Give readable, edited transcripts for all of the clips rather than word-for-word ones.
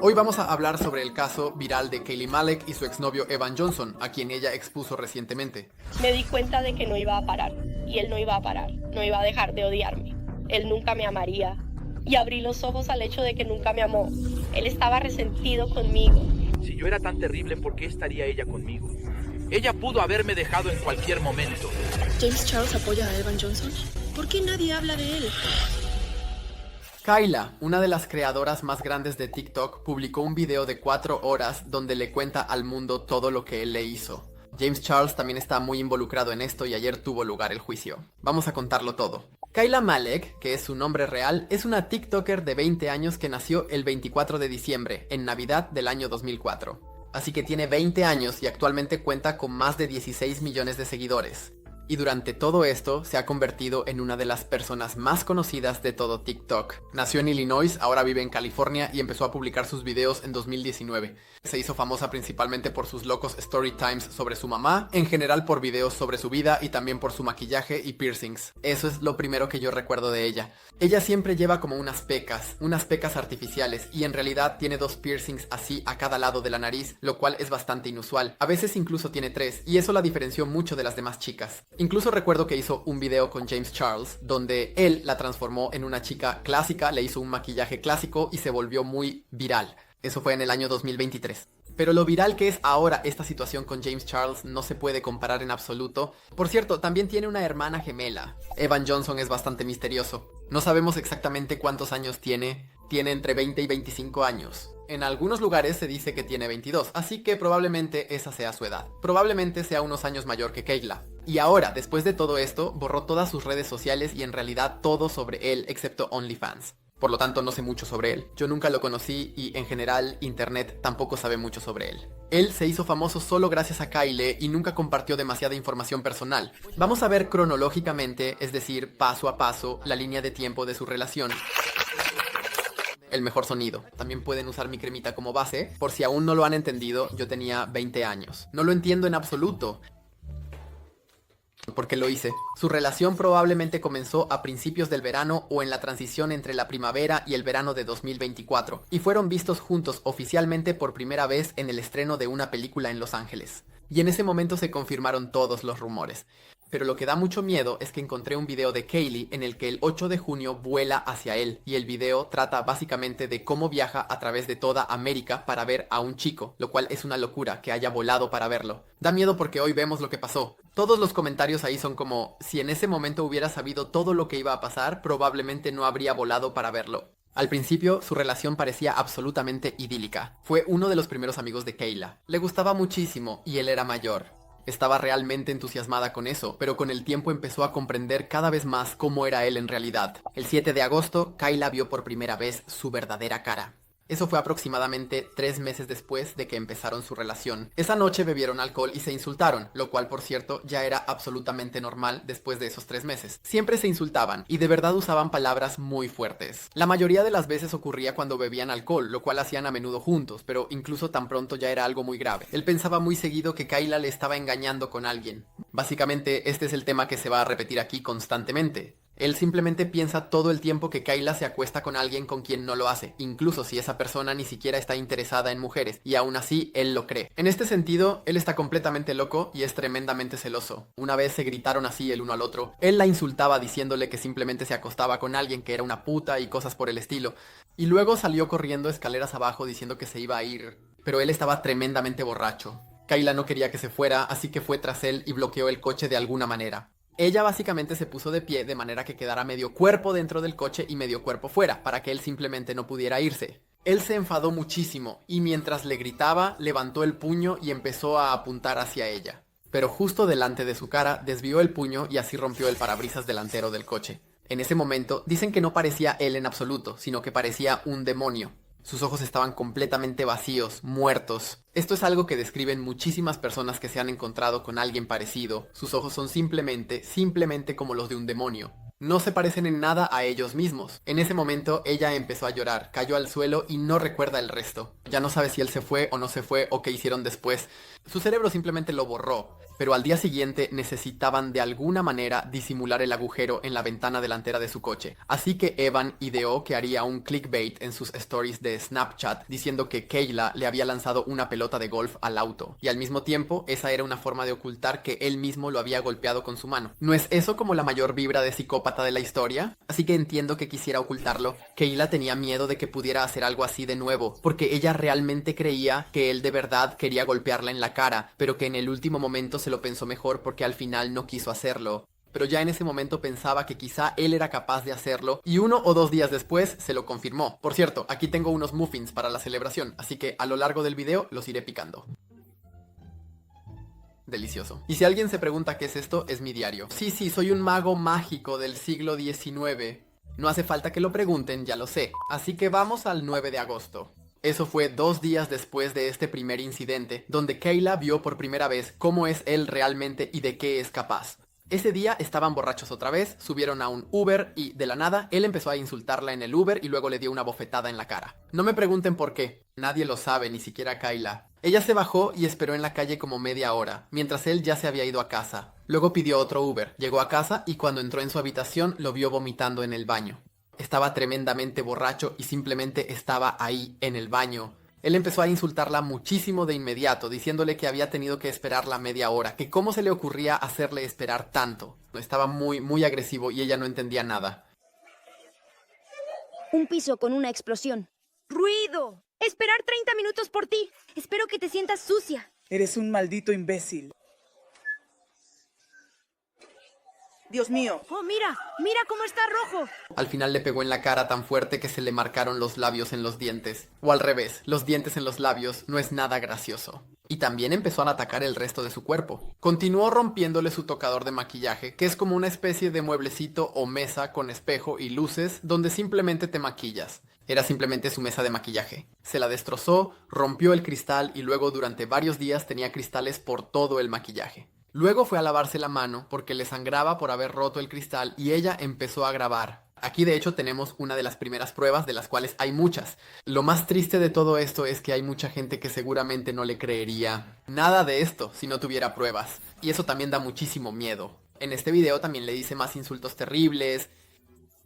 Hoy vamos a hablar sobre el caso viral de Kaylee Malek y su exnovio Evan Johnson, a quien ella expuso recientemente. Me di cuenta de que no iba a parar, y él no iba a parar, no iba a dejar de odiarme. Él nunca me amaría. Y abrí los ojos al hecho de que nunca me amó. Él estaba resentido conmigo. Si yo era tan terrible, ¿por qué estaría ella conmigo? Ella pudo haberme dejado en cualquier momento. ¿James Charles apoya a Evan Johnson? ¿Por qué nadie habla de él? Kyla, una de las creadoras más grandes de TikTok, publicó un video de 4 horas donde le cuenta al mundo todo lo que él le hizo. James Charles también está muy involucrado en esto y ayer tuvo lugar el juicio. Vamos a contarlo todo. Kayla Malek, que es su nombre real, es una TikToker de 20 años que nació el 24 de diciembre, en Navidad del año 2004. Así que tiene 20 años y actualmente cuenta con más de 16 millones de seguidores. Y durante todo esto se ha convertido en una de las personas más conocidas de todo TikTok. Nació en Illinois, ahora vive en California y empezó a publicar sus videos en 2019. Se hizo famosa principalmente por sus locos story times sobre su mamá, en general por videos sobre su vida y también por su maquillaje y piercings. Eso es lo primero que yo recuerdo de ella. Ella siempre lleva como unas pecas artificiales y en realidad tiene 2 piercings así a cada lado de la nariz, lo cual es bastante inusual. A veces incluso tiene 3 y eso la diferenció mucho de las demás chicas. Incluso recuerdo que hizo un video con James Charles, donde él la transformó en una chica clásica, le hizo un maquillaje clásico y se volvió muy viral. Eso fue en el año 2023. Pero lo viral que es ahora esta situación con James Charles no se puede comparar en absoluto. Por cierto, también tiene una hermana gemela. Evan Johnson es bastante misterioso. No sabemos exactamente cuántos años tiene. Tiene entre 20 y 25 años. En algunos lugares se dice que tiene 22, así que probablemente esa sea su edad. Probablemente sea unos años mayor que Kayla. Y ahora, después de todo esto, borró todas sus redes sociales y en realidad todo sobre él, excepto OnlyFans. Por lo tanto, no sé mucho sobre él. Yo nunca lo conocí y en general internet tampoco sabe mucho sobre él. Él se hizo famoso solo gracias a Kylie y nunca compartió demasiada información personal. Vamos a ver cronológicamente, es decir, paso a paso, la línea de tiempo de su relación. El mejor sonido. También pueden usar mi cremita como base. Por si aún no lo han entendido, yo tenía 20 años. No lo entiendo en absoluto, porque lo hice. Su relación probablemente comenzó a principios del verano o en la transición entre la primavera y el verano de 2024, y fueron vistos juntos oficialmente por primera vez en el estreno de una película en Los Ángeles. Y en ese momento se confirmaron todos los rumores. Pero lo que da mucho miedo es que encontré un video de Kaylee en el que el 8 de junio vuela hacia él y el video trata básicamente de cómo viaja a través de toda América para ver a un chico, lo cual es una locura que haya volado para verlo. Da miedo porque hoy vemos lo que pasó. Todos los comentarios ahí son como, si en ese momento hubiera sabido todo lo que iba a pasar, probablemente no habría volado para verlo. Al principio, su relación parecía absolutamente idílica. Fue uno de los primeros amigos de Kayla. Le gustaba muchísimo y él era mayor. Estaba realmente entusiasmada con eso, pero con el tiempo empezó a comprender cada vez más cómo era él en realidad. El 7 de agosto, Kayla vio por primera vez su verdadera cara. Eso fue aproximadamente 3 meses después de que empezaron su relación. Esa noche bebieron alcohol y se insultaron, lo cual por cierto ya era absolutamente normal después de esos 3 meses. Siempre se insultaban y de verdad usaban palabras muy fuertes. La mayoría de las veces ocurría cuando bebían alcohol, lo cual hacían a menudo juntos, pero incluso tan pronto ya era algo muy grave. Él pensaba muy seguido que Kayla le estaba engañando con alguien. Básicamente este es el tema que se va a repetir aquí constantemente. Él simplemente piensa todo el tiempo que Kayla se acuesta con alguien con quien no lo hace, incluso si esa persona ni siquiera está interesada en mujeres, y aún así él lo cree. En este sentido, él está completamente loco y es tremendamente celoso. Una vez se gritaron así el uno al otro. Él la insultaba diciéndole que simplemente se acostaba con alguien que era una puta y cosas por el estilo. Y luego salió corriendo escaleras abajo diciendo que se iba a ir, pero él estaba tremendamente borracho. Kayla no quería que se fuera, así que fue tras él y bloqueó el coche de alguna manera. Ella básicamente se puso de pie de manera que quedara medio cuerpo dentro del coche y medio cuerpo fuera, para que él simplemente no pudiera irse. Él se enfadó muchísimo y mientras le gritaba, levantó el puño y empezó a apuntar hacia ella. Pero justo delante de su cara, desvió el puño y así rompió el parabrisas delantero del coche. En ese momento, dicen que no parecía él en absoluto, sino que parecía un demonio. Sus ojos estaban completamente vacíos, muertos. Esto es algo que describen muchísimas personas que se han encontrado con alguien parecido. Sus ojos son simplemente como los de un demonio. No se parecen en nada a ellos mismos. En ese momento ella empezó a llorar, cayó al suelo y no recuerda el resto. Ya no sabe si él se fue o no se fue o qué hicieron después. Su cerebro simplemente lo borró. Pero al día siguiente necesitaban de alguna manera disimular el agujero en la ventana delantera de su coche. Así que Evan ideó que haría un clickbait en sus stories de Snapchat diciendo que Kayla le había lanzado una pelota de golf al auto. Y al mismo tiempo, esa era una forma de ocultar que él mismo lo había golpeado con su mano. ¿No es eso como la mayor vibra de psicópata de la historia? Así que entiendo que quisiera ocultarlo. Kayla tenía miedo de que pudiera hacer algo así de nuevo, porque ella realmente creía que él de verdad quería golpearla en la cara, pero que en el último momento se lo pensó mejor porque al final no quiso hacerlo. Pero ya en ese momento pensaba que quizá él era capaz de hacerlo y 1 o 2 días después se lo confirmó. Por cierto, aquí tengo unos muffins para la celebración, así que a lo largo del video los iré picando. Delicioso. Y si alguien se pregunta qué es esto, es mi diario. Sí, soy un mago mágico del siglo XIX. No hace falta que lo pregunten, ya lo sé. Así que vamos al 9 de agosto. Eso fue 2 días después de este primer incidente, donde Kayla vio por primera vez cómo es él realmente y de qué es capaz. Ese día estaban borrachos otra vez, subieron a un Uber y, de la nada, él empezó a insultarla en el Uber y luego le dio una bofetada en la cara. No me pregunten por qué, nadie lo sabe, ni siquiera Kayla. Ella se bajó y esperó en la calle como media hora, mientras él ya se había ido a casa. Luego pidió otro Uber, llegó a casa y cuando entró en su habitación lo vio vomitando en el baño. Estaba tremendamente borracho y simplemente estaba ahí en el baño. Él empezó a insultarla muchísimo de inmediato, diciéndole que había tenido que esperarla media hora, que cómo se le ocurría hacerle esperar tanto. Estaba muy agresivo y ella no entendía nada. Un piso con una explosión. ¡Ruido! ¡Esperar 30 minutos por ti! Espero que te sientas sucia. Eres un maldito imbécil. Dios mío. ¡Oh, mira! ¡Mira cómo está rojo! Al final le pegó en la cara tan fuerte que se le marcaron los labios en los dientes. O al revés, los dientes en los labios no es nada gracioso. Y también empezó a atacar el resto de su cuerpo. Continuó rompiéndole su tocador de maquillaje, que es como una especie de mueblecito o mesa con espejo y luces donde simplemente te maquillas. Era simplemente su mesa de maquillaje. Se la destrozó, rompió el cristal y luego durante varios días tenía cristales por todo el maquillaje. Luego fue a lavarse la mano porque le sangraba por haber roto el cristal y ella empezó a grabar. Aquí de hecho tenemos una de las primeras pruebas, de las cuales hay muchas. Lo más triste de todo esto es que hay mucha gente que seguramente no le creería nada de esto si no tuviera pruebas. Y eso también da muchísimo miedo. En este video también le dice más insultos terribles,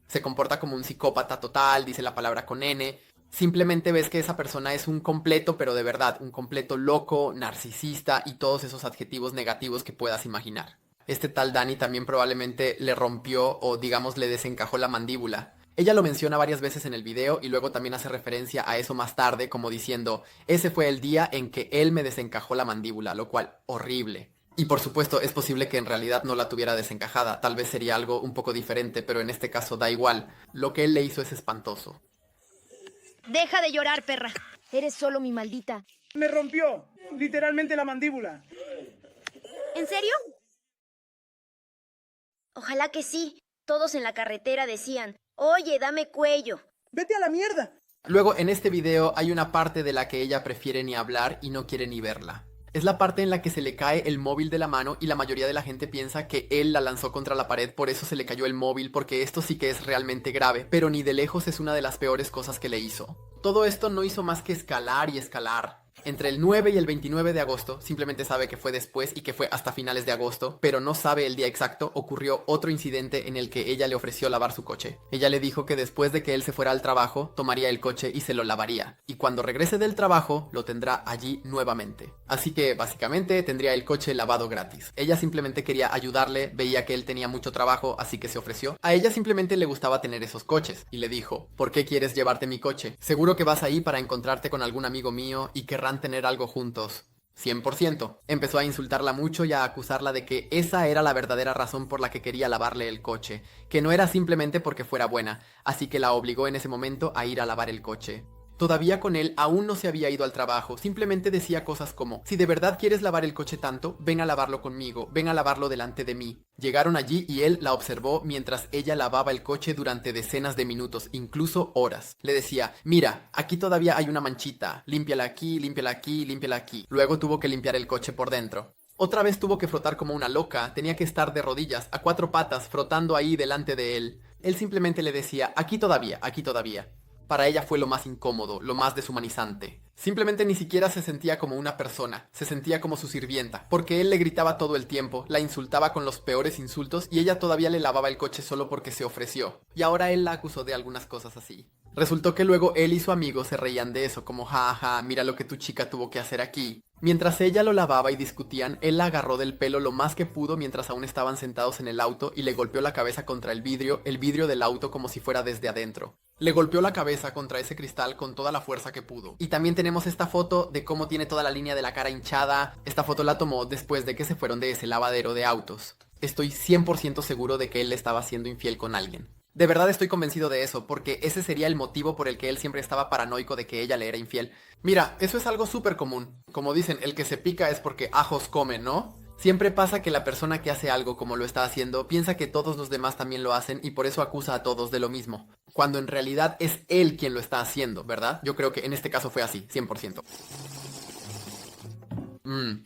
se comporta como un psicópata total, dice la palabra con N. Simplemente ves que esa persona es un completo, pero de verdad, un completo loco, narcisista y todos esos adjetivos negativos que puedas imaginar. Este tal Dani también probablemente le rompió o digamos le desencajó la mandíbula. Ella lo menciona varias veces en el video y luego también hace referencia a eso más tarde como diciendo, ese fue el día en que él me desencajó la mandíbula, lo cual, horrible. Y por supuesto es posible que en realidad no la tuviera desencajada, tal vez sería algo un poco diferente, pero en este caso da igual. Lo que él le hizo es espantoso. Deja de llorar, perra. Eres solo mi maldita. Me rompió, literalmente la mandíbula. ¿En serio? Ojalá que sí. Todos en la carretera decían, oye, dame cuello. ¡Vete a la mierda! Luego en este video hay una parte de la que ella prefiere ni hablar y no quiere ni verla. Es la parte en la que se le cae el móvil de la mano y la mayoría de la gente piensa que él la lanzó contra la pared, por eso se le cayó el móvil, porque esto sí que es realmente grave, pero ni de lejos es una de las peores cosas que le hizo. Todo esto no hizo más que escalar y escalar. Entre el 9 y el 29 de agosto, simplemente sabe que fue después y que fue hasta finales de agosto, pero no sabe el día exacto, ocurrió otro incidente en el que ella le ofreció lavar su coche. Ella le dijo que después de que él se fuera al trabajo, tomaría el coche y se lo lavaría. Y cuando regrese del trabajo, lo tendrá allí nuevamente. Así que, básicamente, tendría el coche lavado gratis. Ella simplemente quería ayudarle, veía que él tenía mucho trabajo, así que se ofreció. A ella simplemente le gustaba tener esos coches, y le dijo, ¿por qué quieres llevarte mi coche? Seguro que vas ahí para encontrarte con algún amigo mío y querrán tener algo juntos. 100%. Empezó a insultarla mucho y a acusarla de que esa era la verdadera razón por la que quería lavarle el coche, que no era simplemente porque fuera buena, así que la obligó en ese momento a ir a lavar el coche. Todavía con él aún no se había ido al trabajo, simplemente decía cosas como, si de verdad quieres lavar el coche tanto, ven a lavarlo conmigo, ven a lavarlo delante de mí. Llegaron allí y él la observó mientras ella lavaba el coche durante decenas de minutos, incluso horas. Le decía, mira, aquí todavía hay una manchita, límpiala aquí, límpiala aquí, límpiala aquí. Luego tuvo que limpiar el coche por dentro. Otra vez tuvo que frotar como una loca, tenía que estar de rodillas, a 4 patas, frotando ahí delante de él. Él simplemente le decía, aquí todavía, aquí todavía. Para ella fue lo más incómodo, lo más deshumanizante. Simplemente ni siquiera se sentía como una persona, se sentía como su sirvienta, porque él le gritaba todo el tiempo, la insultaba con los peores insultos y ella todavía le lavaba el coche solo porque se ofreció. Y ahora él la acusó de algunas cosas así. Resultó que luego él y su amigo se reían de eso, como jaja, mira lo que tu chica tuvo que hacer aquí. Mientras ella lo lavaba y discutían, él la agarró del pelo lo más que pudo mientras aún estaban sentados en el auto y le golpeó la cabeza contra el vidrio del auto como si fuera desde adentro. Le golpeó la cabeza contra ese cristal con toda la fuerza que pudo. Y también tenemos esta foto de cómo tiene toda la línea de la cara hinchada. Esta foto la tomó después de que se fueron de ese lavadero de autos. Estoy 100% seguro de que él le estaba siendo infiel con alguien. De verdad estoy convencido de eso, porque ese sería el motivo por el que él siempre estaba paranoico de que ella le era infiel. Mira, eso es algo súper común. Como dicen, el que se pica es porque ajos come, ¿no? Siempre pasa que la persona que hace algo como lo está haciendo piensa que todos los demás también lo hacen y por eso acusa a todos de lo mismo. Cuando en realidad es él quien lo está haciendo, ¿verdad? Yo creo que en este caso fue así, 100%.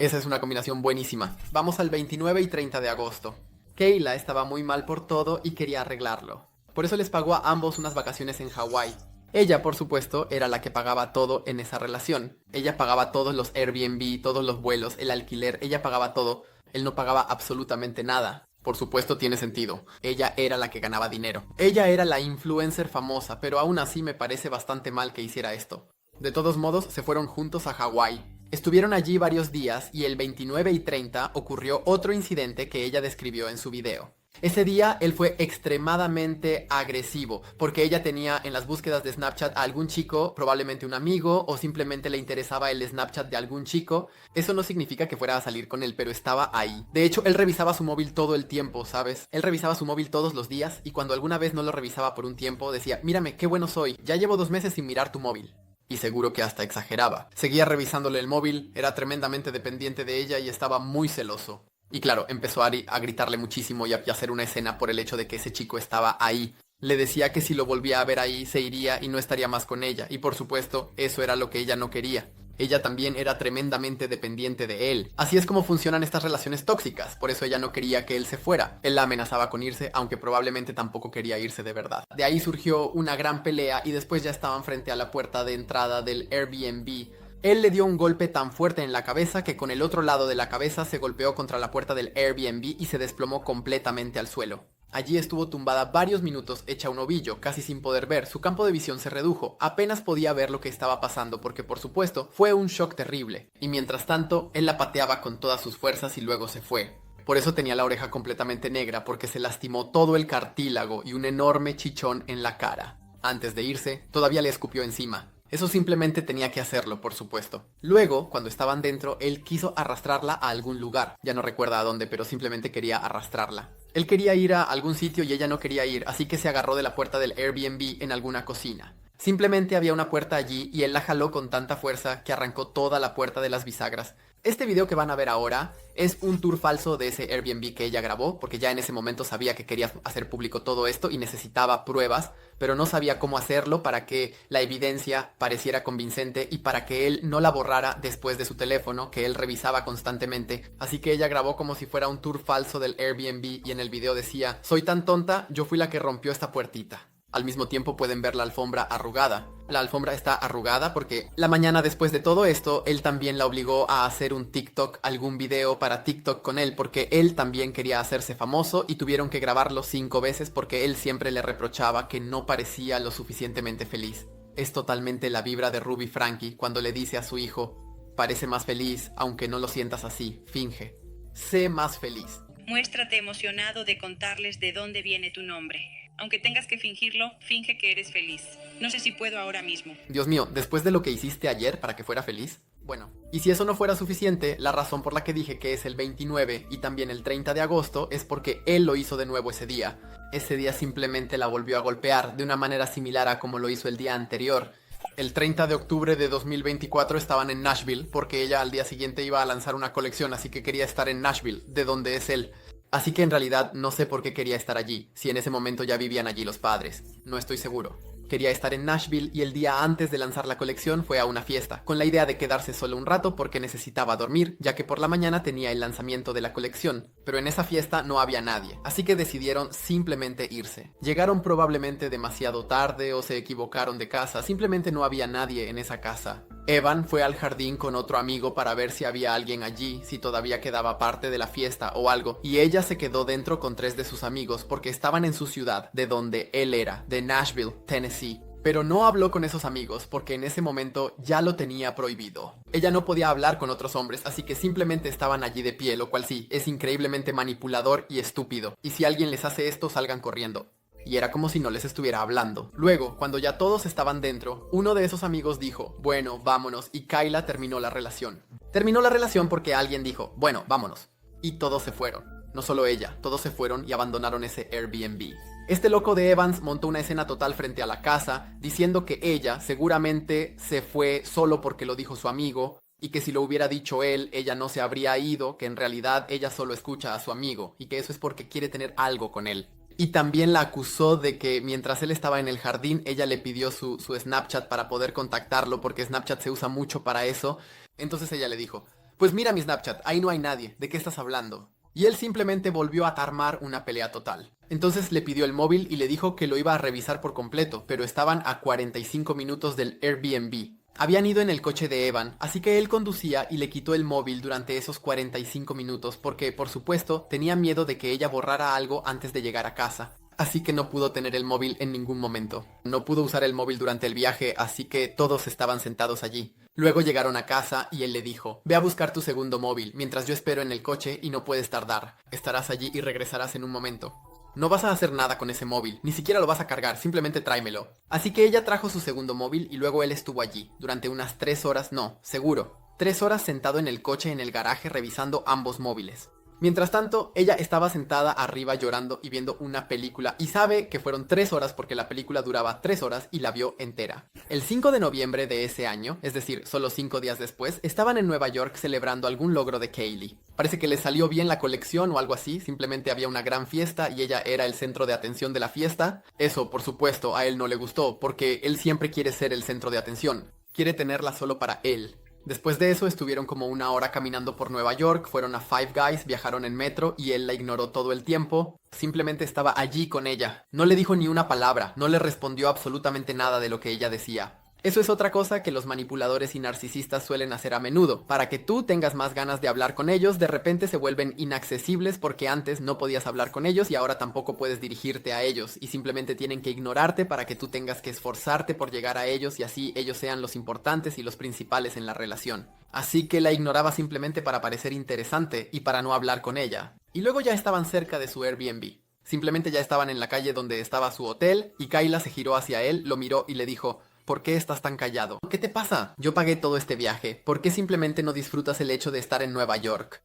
Esa es una combinación buenísima. Vamos al 29 y 30 de agosto. Kayla estaba muy mal por todo y quería arreglarlo. Por eso les pagó a ambos unas vacaciones en Hawái. Ella, por supuesto, era la que pagaba todo en esa relación. Ella pagaba todos los Airbnb, todos los vuelos, el alquiler, ella pagaba todo. Él no pagaba absolutamente nada. Por supuesto tiene sentido. Ella era la que ganaba dinero. Ella era la influencer famosa, pero aún así me parece bastante mal que hiciera esto. De todos modos, se fueron juntos a Hawái. Estuvieron allí varios días y el 29 y 30 ocurrió otro incidente que ella describió en su video. Ese día él fue extremadamente agresivo porque ella tenía en las búsquedas de Snapchat a algún chico, probablemente un amigo o simplemente le interesaba el Snapchat de algún chico. Eso no significa que fuera a salir con él, pero estaba ahí. De hecho, él revisaba su móvil todo el tiempo, ¿sabes? Él revisaba su móvil todos los días y cuando alguna vez no lo revisaba por un tiempo decía, mírame, qué bueno soy, ya llevo 2 meses sin mirar tu móvil. Y seguro que hasta exageraba. Seguía revisándole el móvil, era tremendamente dependiente de ella y estaba muy celoso. Y claro, empezó a gritarle muchísimo y a hacer una escena por el hecho de que ese chico estaba ahí. Le decía que si lo volvía a ver ahí, se iría y no estaría más con ella. Y por supuesto, eso era lo que ella no quería. Ella también era tremendamente dependiente de él. Así es como funcionan estas relaciones tóxicas. Por eso ella no quería que él se fuera. Él la amenazaba con irse, aunque probablemente tampoco quería irse de verdad. De ahí surgió una gran pelea y después ya estaban frente a la puerta de entrada del Airbnb. Él le dio un golpe tan fuerte en la cabeza que con el otro lado de la cabeza se golpeó contra la puerta del Airbnb y se desplomó completamente al suelo. Allí estuvo tumbada varios minutos hecha un ovillo, casi sin poder ver, su campo de visión se redujo, apenas podía ver lo que estaba pasando porque por supuesto fue un shock terrible. Y mientras tanto, él la pateaba con todas sus fuerzas y luego se fue. Por eso tenía la oreja completamente negra porque se lastimó todo el cartílago y un enorme chichón en la cara. Antes de irse, todavía le escupió encima. Eso simplemente tenía que hacerlo, por supuesto. Luego, cuando estaban dentro, él quiso arrastrarla a algún lugar. Ya no recuerda a dónde, pero simplemente quería arrastrarla. Él quería ir a algún sitio y ella no quería ir, así que se agarró de la puerta del Airbnb en alguna cocina. Simplemente había una puerta allí y él la jaló con tanta fuerza que arrancó toda la puerta de las bisagras. Este video que van a ver ahora es un tour falso de ese Airbnb que ella grabó, porque ya en ese momento sabía que quería hacer público todo esto y necesitaba pruebas, pero no sabía cómo hacerlo para que la evidencia pareciera convincente y para que él no la borrara después de su teléfono, que él revisaba constantemente. Así que ella grabó como si fuera un tour falso del Airbnb y en el video decía, soy tan tonta, yo fui la que rompió esta puertita. Al mismo tiempo pueden ver la alfombra arrugada. La alfombra está arrugada porque la mañana después de todo esto, él también la obligó a hacer un TikTok, algún video para TikTok con él, porque él también quería hacerse famoso y tuvieron que grabarlo 5 veces porque él siempre le reprochaba que no parecía lo suficientemente feliz. Es totalmente la vibra de Ruby Frankie cuando le dice a su hijo, parece más feliz, aunque no lo sientas así, finge. Sé más feliz. Muéstrate emocionado de contarles de dónde viene tu nombre. Aunque tengas que fingirlo, finge que eres feliz. No sé si puedo ahora mismo. Dios mío, después de lo que hiciste ayer para que fuera feliz. Bueno, y si eso no fuera suficiente, la razón por la que dije que es el 29 y también el 30 de agosto es porque él lo hizo de nuevo ese día. Ese día simplemente la volvió a golpear de una manera similar a como lo hizo el día anterior. El 30 de octubre de 2024 estaban en Nashville porque ella al día siguiente iba a lanzar una colección, así que quería estar en Nashville, de donde es él. Así que en realidad no sé por qué quería estar allí, si en ese momento ya vivían allí los padres. No estoy seguro. Quería estar en Nashville y el día antes de lanzar la colección fue a una fiesta, con la idea de quedarse solo un rato porque necesitaba dormir, ya que por la mañana tenía el lanzamiento de la colección. Pero en esa fiesta no había nadie, así que decidieron simplemente irse. Llegaron probablemente demasiado tarde o se equivocaron de casa, simplemente no había nadie en esa casa. Evan fue al jardín con otro amigo para ver si había alguien allí, si todavía quedaba parte de la fiesta o algo, y ella se quedó dentro con 3 de sus amigos porque estaban en su ciudad, de donde él era, de Nashville, Tennessee. Pero no habló con esos amigos porque en ese momento ya lo tenía prohibido. Ella no podía hablar con otros hombres, así que simplemente estaban allí de pie, lo cual sí, es increíblemente manipulador y estúpido. Y si alguien les hace esto, salgan corriendo. Y era como si no les estuviera hablando. Luego, cuando ya todos estaban dentro, uno de esos amigos dijo, bueno, vámonos, y Kyla terminó la relación. Terminó la relación porque alguien dijo, bueno, vámonos. Y todos se fueron. No solo ella, todos se fueron y abandonaron ese Airbnb. Este loco de Evans montó una escena total frente a la casa, diciendo que ella seguramente se fue solo porque lo dijo su amigo, y que si lo hubiera dicho él, ella no se habría ido, que en realidad ella solo escucha a su amigo, y que eso es porque quiere tener algo con él. Y también la acusó de que mientras él estaba en el jardín, ella le pidió su Snapchat para poder contactarlo, porque Snapchat se usa mucho para eso. Entonces ella le dijo, pues mira mi Snapchat, ahí no hay nadie, ¿de qué estás hablando? Y él simplemente volvió a armar una pelea total. Entonces le pidió el móvil y le dijo que lo iba a revisar por completo, pero estaban a 45 minutos del Airbnb. Habían ido en el coche de Evan, así que él conducía y le quitó el móvil durante esos 45 minutos porque, por supuesto, tenía miedo de que ella borrara algo antes de llegar a casa. Así que no pudo tener el móvil en ningún momento. No pudo usar el móvil durante el viaje, así que todos estaban sentados allí. Luego llegaron a casa y él le dijo, ve a buscar tu segundo móvil, mientras yo espero en el coche y no puedes tardar. Estarás allí y regresarás en un momento. No vas a hacer nada con ese móvil, ni siquiera lo vas a cargar, simplemente tráemelo. Así que ella trajo su segundo móvil y luego él estuvo allí, durante unas 3 horas, no, seguro. 3 horas sentado en el coche en el garaje revisando ambos móviles. Mientras tanto, ella estaba sentada arriba llorando y viendo una película y sabe que fueron 3 horas porque la película duraba 3 horas y la vio entera. El 5 de noviembre de ese año, es decir, solo 5 días después, estaban en Nueva York celebrando algún logro de Kaylee. Parece que le salió bien la colección o algo así, simplemente había una gran fiesta y ella era el centro de atención de la fiesta. Eso, por supuesto, a él no le gustó porque él siempre quiere ser el centro de atención. Quiere tenerla solo para él. Después de eso estuvieron como 1 hora caminando por Nueva York, fueron a Five Guys, viajaron en metro y él la ignoró todo el tiempo. Simplemente estaba allí con ella. No le dijo ni una palabra, no le respondió absolutamente nada de lo que ella decía. Eso es otra cosa que los manipuladores y narcisistas suelen hacer a menudo. Para que tú tengas más ganas de hablar con ellos, de repente se vuelven inaccesibles porque antes no podías hablar con ellos y ahora tampoco puedes dirigirte a ellos y simplemente tienen que ignorarte para que tú tengas que esforzarte por llegar a ellos y así ellos sean los importantes y los principales en la relación. Así que la ignoraba simplemente para parecer interesante y para no hablar con ella. Y luego ya estaban cerca de su Airbnb. Simplemente ya estaban en la calle donde estaba su hotel y Kyla se giró hacia él, lo miró y le dijo, ¿por qué estás tan callado? ¿Qué te pasa? Yo pagué todo este viaje. ¿Por qué simplemente no disfrutas el hecho de estar en Nueva York?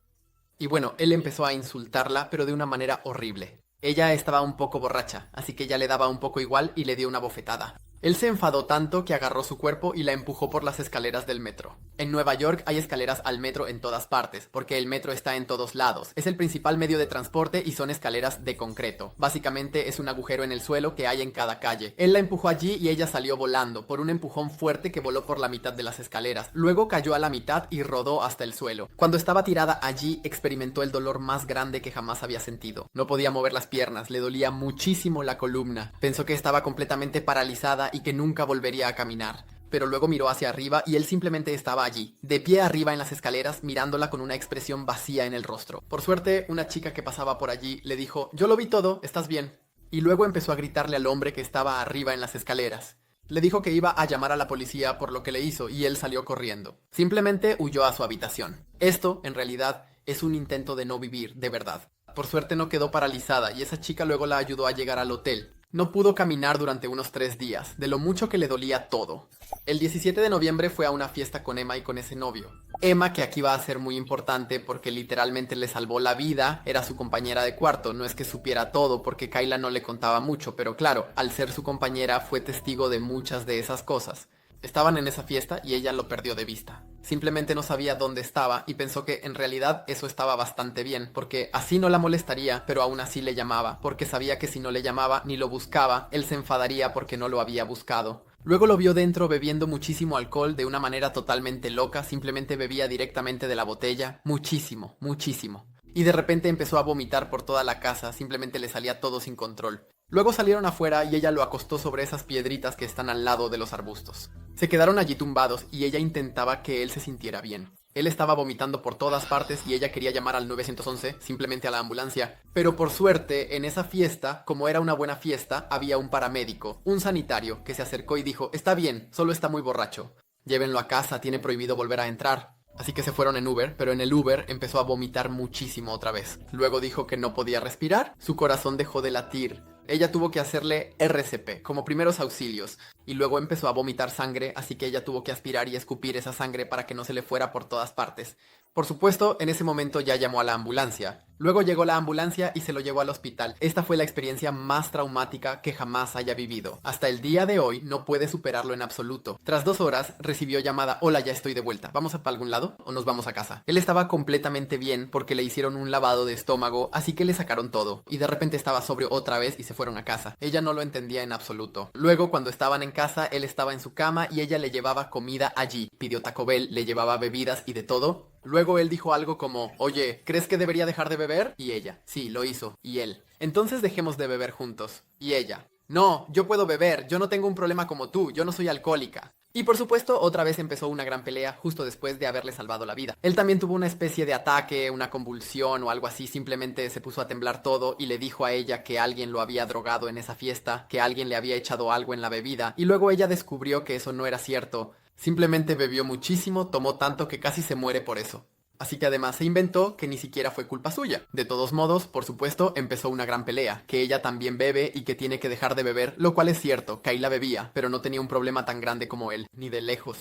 Y bueno, él empezó a insultarla, pero de una manera horrible. Ella estaba un poco borracha, así que ya le daba un poco igual y le dio una bofetada. Él se enfadó tanto que agarró su cuerpo y la empujó por las escaleras del metro. En Nueva York hay escaleras al metro en todas partes, porque el metro está en todos lados. Es el principal medio de transporte y son escaleras de concreto. Básicamente es un agujero en el suelo que hay en cada calle. Él la empujó allí y ella salió volando, por un empujón fuerte que voló por la mitad de las escaleras. Luego cayó a la mitad y rodó hasta el suelo. Cuando estaba tirada allí, experimentó el dolor más grande que jamás había sentido. No podía mover las piernas, le dolía muchísimo la columna. Pensó que estaba completamente paralizada y que nunca volvería a caminar. Pero luego miró hacia arriba y él simplemente estaba allí, de pie arriba en las escaleras, mirándola con una expresión vacía en el rostro. Por suerte, una chica que pasaba por allí le dijo, yo lo vi todo, ¿estás bien? Y luego empezó a gritarle al hombre que estaba arriba en las escaleras. Le dijo que iba a llamar a la policía por lo que le hizo y él salió corriendo. Simplemente huyó a su habitación. Esto, en realidad, es un intento de no vivir, de verdad. Por suerte no quedó paralizada y esa chica luego la ayudó a llegar al hotel. No pudo caminar durante unos 3 días, de lo mucho que le dolía todo. El 17 de noviembre fue a una fiesta con Emma y con ese novio. Emma, que aquí va a ser muy importante porque literalmente le salvó la vida, era su compañera de cuarto. No es que supiera todo porque Kyla no le contaba mucho, pero claro, al ser su compañera fue testigo de muchas de esas cosas. Estaban en esa fiesta y ella lo perdió de vista. Simplemente no sabía dónde estaba y pensó que en realidad eso estaba bastante bien, porque así no la molestaría, pero aún así le llamaba, porque sabía que si no le llamaba ni lo buscaba, él se enfadaría porque no lo había buscado. Luego lo vio dentro bebiendo muchísimo alcohol de una manera totalmente loca, simplemente bebía directamente de la botella, muchísimo, muchísimo. Y de repente empezó a vomitar por toda la casa, simplemente le salía todo sin control. Luego salieron afuera y ella lo acostó sobre esas piedritas que están al lado de los arbustos. Se quedaron allí tumbados y ella intentaba que él se sintiera bien. Él estaba vomitando por todas partes y ella quería llamar al 911, simplemente a la ambulancia. Pero por suerte, en esa fiesta, como era una buena fiesta, había un paramédico, un sanitario, que se acercó y dijo: está bien, solo está muy borracho. Llévenlo a casa, tiene prohibido volver a entrar. Así que se fueron en Uber, pero en el Uber empezó a vomitar muchísimo otra vez. Luego dijo que no podía respirar, su corazón dejó de latir. Ella tuvo que hacerle RCP, como primeros auxilios, y luego empezó a vomitar sangre, así que ella tuvo que aspirar y escupir esa sangre para que no se le fuera por todas partes. Por supuesto, en ese momento ya llamó a la ambulancia. Luego llegó la ambulancia y se lo llevó al hospital. Esta fue la experiencia más traumática que jamás haya vivido. Hasta el día de hoy no puede superarlo en absoluto. Tras 2 horas recibió llamada: hola, ya estoy de vuelta. ¿Vamos para algún lado o nos vamos a casa? Él estaba completamente bien porque le hicieron un lavado de estómago, así que le sacaron todo. Y de repente estaba sobrio otra vez y se fueron a casa. Ella no lo entendía en absoluto. Luego, cuando estaban en casa, él estaba en su cama y ella le llevaba comida allí. Pidió Taco Bell, le llevaba bebidas y de todo. Luego él dijo algo como: oye, ¿crees que debería dejar de beber? Y ella: sí, lo hizo. Y él: entonces dejemos de beber juntos. Y ella: no, yo puedo beber, yo no tengo un problema como tú, yo no soy alcohólica. Y por supuesto, otra vez empezó una gran pelea justo después de haberle salvado la vida. Él también tuvo una especie de ataque, una convulsión o algo así, simplemente se puso a temblar todo y le dijo a ella que alguien lo había drogado en esa fiesta, que alguien le había echado algo en la bebida, y luego ella descubrió que eso no era cierto. Simplemente bebió muchísimo, tomó tanto que casi se muere por eso. Así que además se inventó que ni siquiera fue culpa suya. De todos modos, por supuesto, empezó una gran pelea, que ella también bebe y que tiene que dejar de beber, lo cual es cierto, Kayla bebía, pero no tenía un problema tan grande como él, ni de lejos.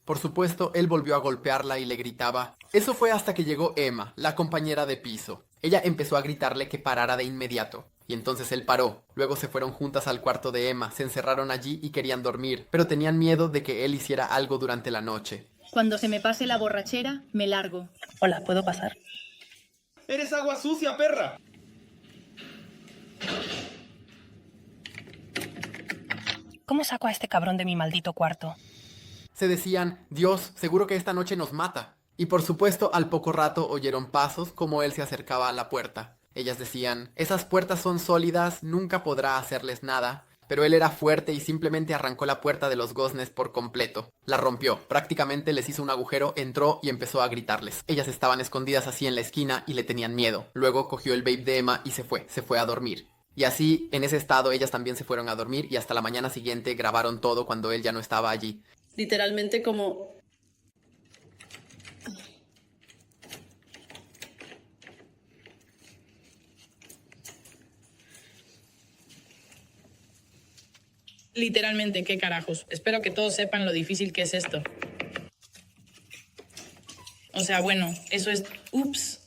Por supuesto, él volvió a golpearla y le gritaba. Eso fue hasta que llegó Emma, la compañera de piso. Ella empezó a gritarle que parara de inmediato. Y entonces él paró. Luego se fueron juntas al cuarto de Emma, se encerraron allí y querían dormir, pero tenían miedo de que él hiciera algo durante la noche. Cuando se me pase la borrachera, me largo. Hola, ¿puedo pasar? ¡Eres agua sucia, perra! ¿Cómo saco a este cabrón de mi maldito cuarto? Se decían: Dios, seguro que esta noche nos mata. Y por supuesto, al poco rato oyeron pasos como él se acercaba a la puerta. Ellas decían: esas puertas son sólidas, nunca podrá hacerles nada. Pero él era fuerte y simplemente arrancó la puerta de los goznes por completo. La rompió, prácticamente les hizo un agujero, entró y empezó a gritarles. Ellas estaban escondidas así en la esquina y le tenían miedo. Luego cogió el vape de Emma y se fue a dormir. Y así, en ese estado, ellas también se fueron a dormir y hasta la mañana siguiente grabaron todo cuando él ya no estaba allí. Literalmente como... Literalmente, ¿qué carajos? Espero que todos sepan lo difícil que es esto. O sea, bueno, eso es... Ups.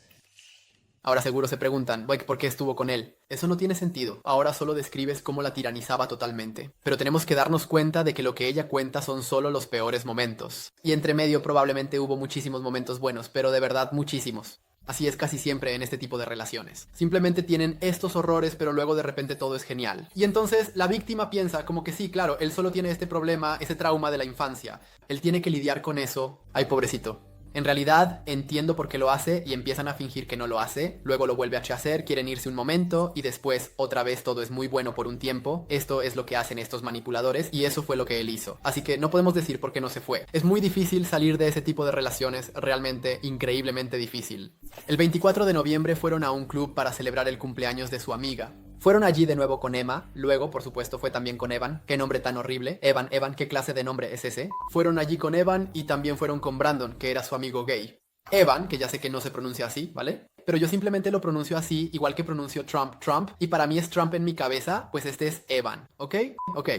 Ahora seguro se preguntan: ¿por qué estuvo con él? Eso no tiene sentido. Ahora solo describes cómo la tiranizaba totalmente. Pero tenemos que darnos cuenta de que lo que ella cuenta son solo los peores momentos. Y entre medio probablemente hubo muchísimos momentos buenos, pero de verdad muchísimos. Así es casi siempre en este tipo de relaciones. Simplemente tienen estos horrores, pero luego de repente todo es genial. Y entonces la víctima piensa como que sí, claro, él solo tiene este problema, ese trauma de la infancia. Él tiene que lidiar con eso. Ay, pobrecito. En realidad, entiendo por qué lo hace y empiezan a fingir que no lo hace, luego lo vuelve a hacer, quieren irse un momento y después otra vez todo es muy bueno por un tiempo. Esto es lo que hacen estos manipuladores y eso fue lo que él hizo. Así que no podemos decir por qué no se fue. Es muy difícil salir de ese tipo de relaciones, realmente increíblemente difícil. El 24 de noviembre fueron a un club para celebrar el cumpleaños de su amiga. Fueron allí de nuevo con Emma, luego por supuesto fue también con Evan. Qué nombre tan horrible. Evan, ¿qué clase de nombre es ese? Fueron allí con Evan y también fueron con Brandon, que era su amigo gay. Evan, que ya sé que no se pronuncia así, ¿vale? Pero yo simplemente lo pronuncio así, igual que pronuncio Trump, y para mí es Trump en mi cabeza, pues este es Evan, ¿ok? Ok.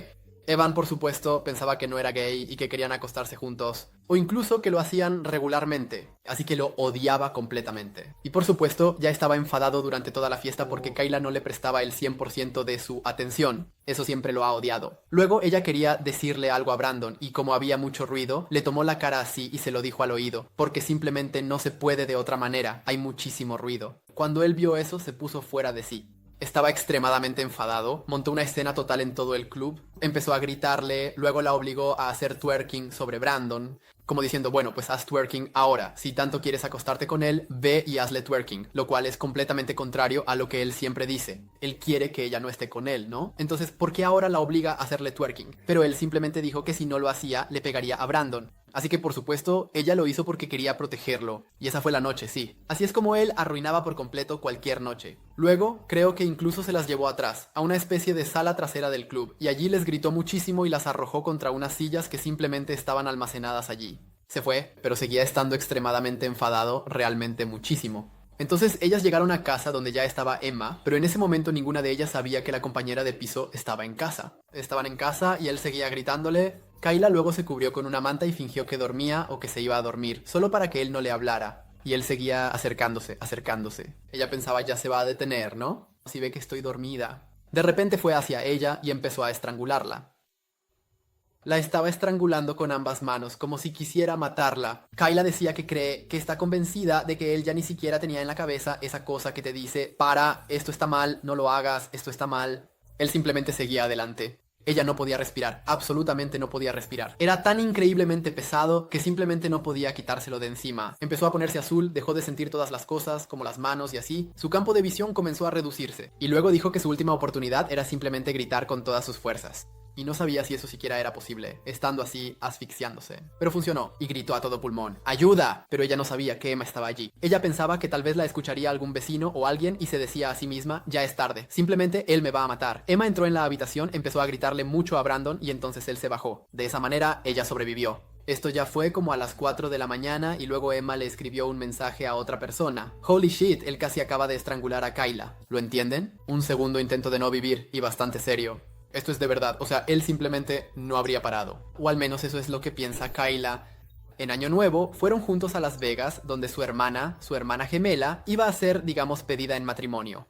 Evan, por supuesto, pensaba que no era gay y que querían acostarse juntos, o incluso que lo hacían regularmente, así que lo odiaba completamente. Y por supuesto, ya estaba enfadado durante toda la fiesta porque Kayla no le prestaba el 100% de su atención. Eso siempre lo ha odiado. Luego ella quería decirle algo a Brandon y como había mucho ruido, le tomó la cara así y se lo dijo al oído, porque simplemente no se puede de otra manera, hay muchísimo ruido. Cuando él vio eso, se puso fuera de sí. Estaba extremadamente enfadado, montó una escena total en todo el club, empezó a gritarle, luego la obligó a hacer twerking sobre Brandon, como diciendo, bueno, pues haz twerking ahora, si tanto quieres acostarte con él, ve y hazle twerking, lo cual es completamente contrario a lo que él siempre dice. Él quiere que ella no esté con él, ¿no? Entonces, ¿por qué ahora la obliga a hacerle twerking? Pero él simplemente dijo que si no lo hacía, le pegaría a Brandon. Así que por supuesto, ella lo hizo porque quería protegerlo. Y esa fue la noche, sí. Así es como él arruinaba por completo cualquier noche. Luego, creo que incluso se las llevó atrás, a una especie de sala trasera del club, y allí les gritó muchísimo y las arrojó contra unas sillas que simplemente estaban almacenadas allí. Se fue, pero seguía estando extremadamente enfadado, realmente muchísimo. Entonces ellas llegaron a casa donde ya estaba Emma, pero en ese momento ninguna de ellas sabía que la compañera de piso estaba en casa. Estaban en casa y él seguía gritándole. Kayla luego se cubrió con una manta y fingió que dormía o que se iba a dormir, solo para que él no le hablara. Y él seguía acercándose. Ella pensaba, ya se va a detener, ¿no? Si ve que estoy dormida. De repente fue hacia ella y empezó a estrangularla. La estaba estrangulando con ambas manos, como si quisiera matarla. Kayla decía que cree que está convencida de que él ya ni siquiera tenía en la cabeza esa cosa que te dice, para, esto está mal, no lo hagas, esto está mal. Él simplemente seguía adelante. Ella no podía respirar, absolutamente no podía respirar. Era tan increíblemente pesado que simplemente no podía quitárselo de encima. Empezó a ponerse azul, dejó de sentir todas las cosas, como las manos y así. Su campo de visión comenzó a reducirse. Y luego dijo que su última oportunidad era simplemente gritar con todas sus fuerzas. Y no sabía si eso siquiera era posible, estando así, asfixiándose. Pero funcionó, y gritó a todo pulmón, ¡ayuda! Pero ella no sabía que Emma estaba allí. Ella pensaba que tal vez la escucharía algún vecino o alguien y se decía a sí misma, ya es tarde, simplemente él me va a matar. Emma entró en la habitación, empezó a gritarle mucho a Brandon y entonces él se bajó. De esa manera, ella sobrevivió. Esto ya fue como a las 4 de la mañana y luego Emma le escribió un mensaje a otra persona. Holy shit, él casi acaba de estrangular a Kayla. ¿Lo entienden? Un segundo intento de no vivir y bastante serio. Esto es de verdad, o sea, él simplemente no habría parado. O al menos eso es lo que piensa Kayla. En Año Nuevo, fueron juntos a Las Vegas, donde su hermana gemela, iba a ser, digamos, pedida en matrimonio.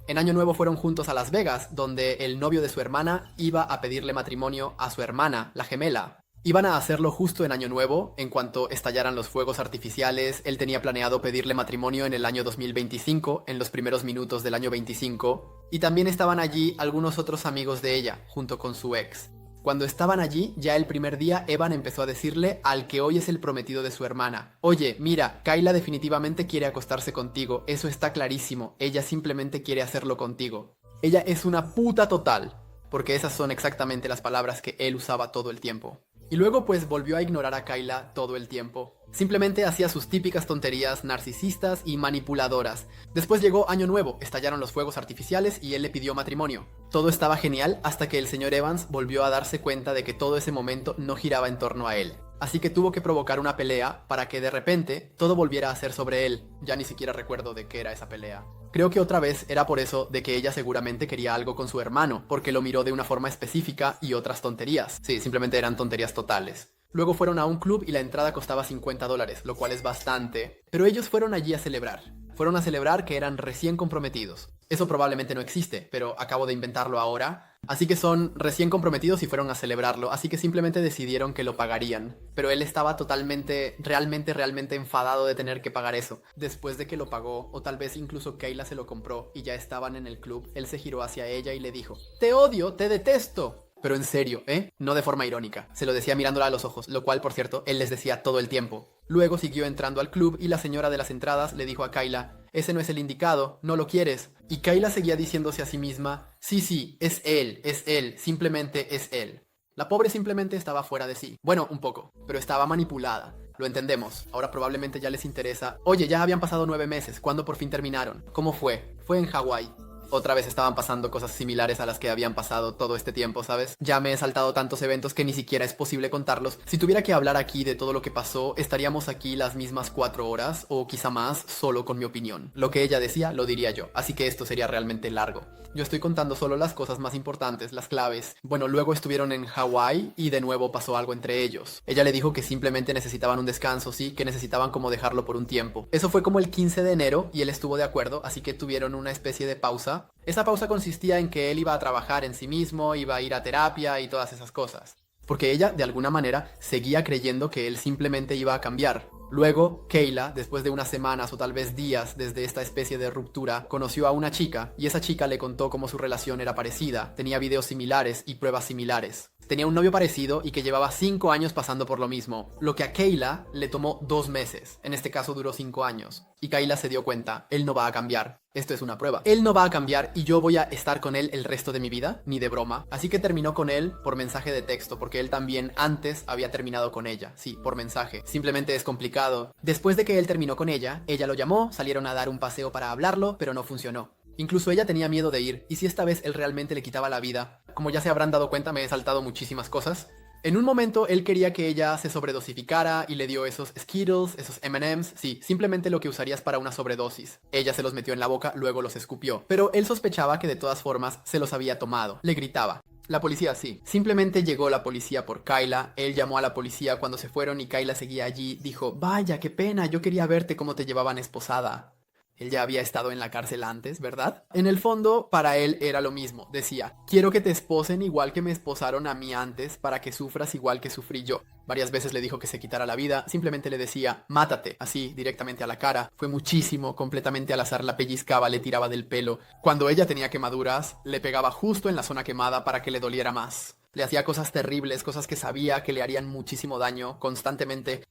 En Año Nuevo fueron juntos a Las Vegas, donde el novio de su hermana iba a pedirle matrimonio a su hermana, la gemela. Iban a hacerlo justo en Año Nuevo, en cuanto estallaran los fuegos artificiales. Él tenía planeado pedirle matrimonio en el año 2025, en los primeros minutos del año 25. Y también estaban allí algunos otros amigos de ella, junto con su ex. Cuando estaban allí, ya el primer día, Evan empezó a decirle al que hoy es el prometido de su hermana: oye, mira, Kayla definitivamente quiere acostarse contigo, eso está clarísimo, ella simplemente quiere hacerlo contigo. Ella es una puta total, porque esas son exactamente las palabras que él usaba todo el tiempo. Y luego pues volvió a ignorar a Kayla todo el tiempo. Simplemente hacía sus típicas tonterías narcisistas y manipuladoras. Después llegó Año Nuevo, estallaron los fuegos artificiales y él le pidió matrimonio. Todo estaba genial hasta que el señor Evans volvió a darse cuenta de que todo ese momento no giraba en torno a él. Así que tuvo que provocar una pelea para que de repente todo volviera a ser sobre él. Ya ni siquiera recuerdo de qué era esa pelea. Creo que otra vez era por eso de que ella seguramente quería algo con su hermano, porque lo miró de una forma específica y otras tonterías. Sí, simplemente eran tonterías totales. Luego fueron a un club y la entrada costaba $50, lo cual es bastante. Pero ellos fueron allí a celebrar. Fueron a celebrar que eran recién comprometidos. Eso probablemente no existe, pero acabo de inventarlo ahora. Así que son recién comprometidos y fueron a celebrarlo, así que simplemente decidieron que lo pagarían. Pero él estaba totalmente, realmente enfadado de tener que pagar eso. Después de que lo pagó, o tal vez incluso Kayla se lo compró y ya estaban en el club, él se giró hacia ella y le dijo: «Te odio, te detesto». Pero en serio, no de forma irónica. Se lo decía mirándola a los ojos, lo cual, por cierto, él les decía todo el tiempo. Luego siguió entrando al club y la señora de las entradas le dijo a Kayla: «Ese no es el indicado, no lo quieres». Y Kayla seguía diciéndose a sí misma: sí, es él, simplemente es él. La pobre simplemente estaba fuera de sí. Bueno, un poco, pero estaba manipulada. Lo entendemos. Ahora probablemente ya les interesa. Oye, ya habían pasado 9 meses. ¿Cuándo por fin terminaron? ¿Cómo fue? Fue en Hawái. Otra vez estaban pasando cosas similares a las que habían pasado todo este tiempo, ¿sabes? Ya me he saltado tantos eventos que ni siquiera es posible contarlos. Si tuviera que hablar aquí de todo lo que pasó, estaríamos aquí las mismas 4 horas o quizá más solo con mi opinión. Lo que ella decía lo diría yo, así que esto sería realmente largo. Yo estoy contando solo las cosas más importantes, las claves. Bueno, luego estuvieron en Hawái y de nuevo pasó algo entre ellos. Ella le dijo que simplemente necesitaban un descanso, sí, que necesitaban como dejarlo por un tiempo. Eso fue como el 15 de enero y él estuvo de acuerdo, así que tuvieron una especie de pausa. Esa pausa consistía en que él iba a trabajar en sí mismo, iba a ir a terapia y todas esas cosas. Porque ella, de alguna manera, seguía creyendo que él simplemente iba a cambiar. Luego, Kayla, después de unas semanas o tal vez días desde esta especie de ruptura, conoció a una chica y esa chica le contó cómo su relación era parecida, tenía videos similares y pruebas similares. Tenía un novio parecido y que llevaba 5 años pasando por lo mismo, lo que a Kayla le tomó 2 meses, en este caso duró 5 años. Y Kayla se dio cuenta, él no va a cambiar. Esto es una prueba. Él no va a cambiar y yo voy a estar con él el resto de mi vida, ni de broma. Así que terminó con él por mensaje de texto, porque él también antes había terminado con ella. Sí, por mensaje. Simplemente es complicado. Después de que él terminó con ella lo llamó, salieron a dar un paseo para hablarlo, pero no funcionó. Incluso ella tenía miedo de ir, y si esta vez él realmente le quitaba la vida. Como ya se habrán dado cuenta, me he saltado muchísimas cosas. En un momento él quería que ella se sobredosificara y le dio esos Skittles, esos M&M's, sí, simplemente lo que usarías para una sobredosis. Ella se los metió en la boca, luego los escupió, pero él sospechaba que de todas formas se los había tomado. Le gritaba. La policía sí. Simplemente llegó la policía por Kayla, él llamó a la policía cuando se fueron y Kayla seguía allí, dijo, vaya, qué pena, yo quería verte cómo te llevaban esposada. Él ya había estado en la cárcel antes, ¿verdad? En el fondo, para él era lo mismo. Decía, quiero que te esposen igual que me esposaron a mí antes para que sufras igual que sufrí yo. Varias veces le dijo que se quitara la vida, simplemente le decía, mátate, así, directamente a la cara. Fue muchísimo, completamente al azar, la pellizcaba, le tiraba del pelo. Cuando ella tenía quemaduras, le pegaba justo en la zona quemada para que le doliera más. Le hacía cosas terribles, cosas que sabía que le harían muchísimo daño, constantemente.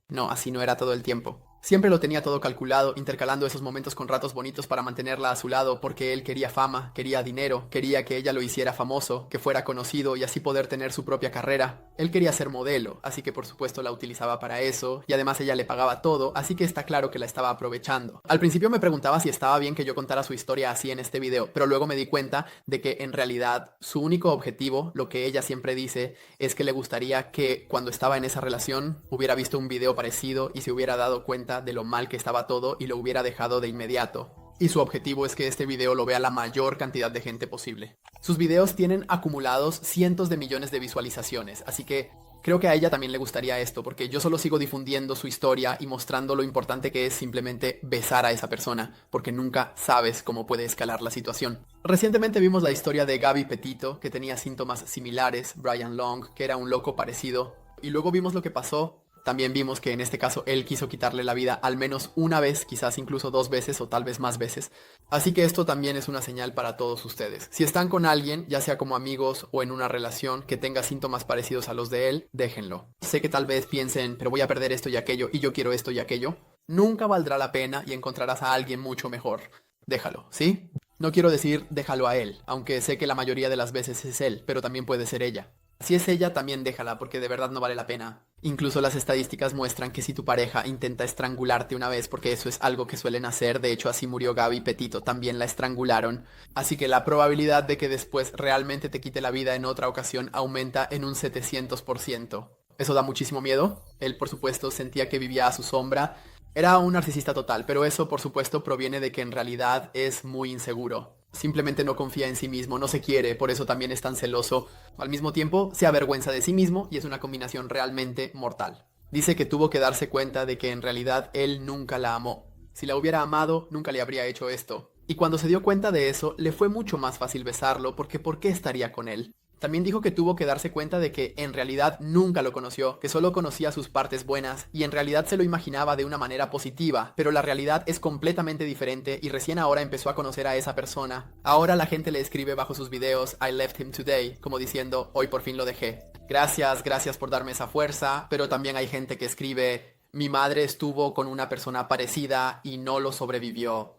No, así no era todo el tiempo. Siempre lo tenía todo calculado, intercalando esos momentos con ratos bonitos para mantenerla a su lado, porque él quería fama, quería dinero, quería que ella lo hiciera famoso, que fuera conocido y así poder tener su propia carrera. Él quería ser modelo, así que por supuesto la utilizaba para eso, y además ella le pagaba todo, así que está claro que la estaba aprovechando. Al principio me preguntaba si estaba bien que yo contara su historia así en este video, pero luego me di cuenta de que en realidad su único objetivo, lo que ella siempre dice, es que le gustaría que cuando estaba en esa relación hubiera visto un video parecido y se hubiera dado cuenta de lo mal que estaba todo y lo hubiera dejado de inmediato. Y su objetivo es que este video lo vea la mayor cantidad de gente posible. Sus videos tienen acumulados cientos de millones de visualizaciones, así que creo que a ella también le gustaría esto, porque yo solo sigo difundiendo su historia y mostrando lo importante que es simplemente besar a esa persona, porque nunca sabes cómo puede escalar la situación. Recientemente vimos la historia de Gabby Petito, que tenía síntomas similares, Brian Long, que era un loco parecido, y luego vimos lo que pasó. También vimos que en este caso él quiso quitarle la vida al menos una vez, quizás incluso 2 veces o tal vez más veces. Así que esto también es una señal para todos ustedes. Si están con alguien, ya sea como amigos o en una relación que tenga síntomas parecidos a los de él, déjenlo. Sé que tal vez piensen, pero voy a perder esto y aquello y yo quiero esto y aquello. Nunca valdrá la pena y encontrarás a alguien mucho mejor. Déjalo, ¿sí? No quiero decir déjalo a él, aunque sé que la mayoría de las veces es él, pero también puede ser ella. Si es ella, también déjala, porque de verdad no vale la pena. Incluso las estadísticas muestran que si tu pareja intenta estrangularte una vez, porque eso es algo que suelen hacer, de hecho así murió Gabby Petito, también la estrangularon. Así que la probabilidad de que después realmente te quite la vida en otra ocasión aumenta en un 700%. Eso da muchísimo miedo. Él, por supuesto, sentía que vivía a su sombra. Era un narcisista total, pero eso, por supuesto, proviene de que en realidad es muy inseguro. Simplemente no confía en sí mismo, no se quiere, por eso también es tan celoso. Al mismo tiempo, se avergüenza de sí mismo y es una combinación realmente mortal. Dice que tuvo que darse cuenta de que en realidad él nunca la amó. Si la hubiera amado, nunca le habría hecho esto. Y cuando se dio cuenta de eso, le fue mucho más fácil besarlo porque ¿por qué estaría con él? También dijo que tuvo que darse cuenta de que en realidad nunca lo conoció, que solo conocía sus partes buenas y en realidad se lo imaginaba de una manera positiva, pero la realidad es completamente diferente y recién ahora empezó a conocer a esa persona. Ahora la gente le escribe bajo sus videos I left him today, como diciendo hoy por fin lo dejé. Gracias por darme esa fuerza, pero también hay gente que escribe mi madre estuvo con una persona parecida y no lo sobrevivió.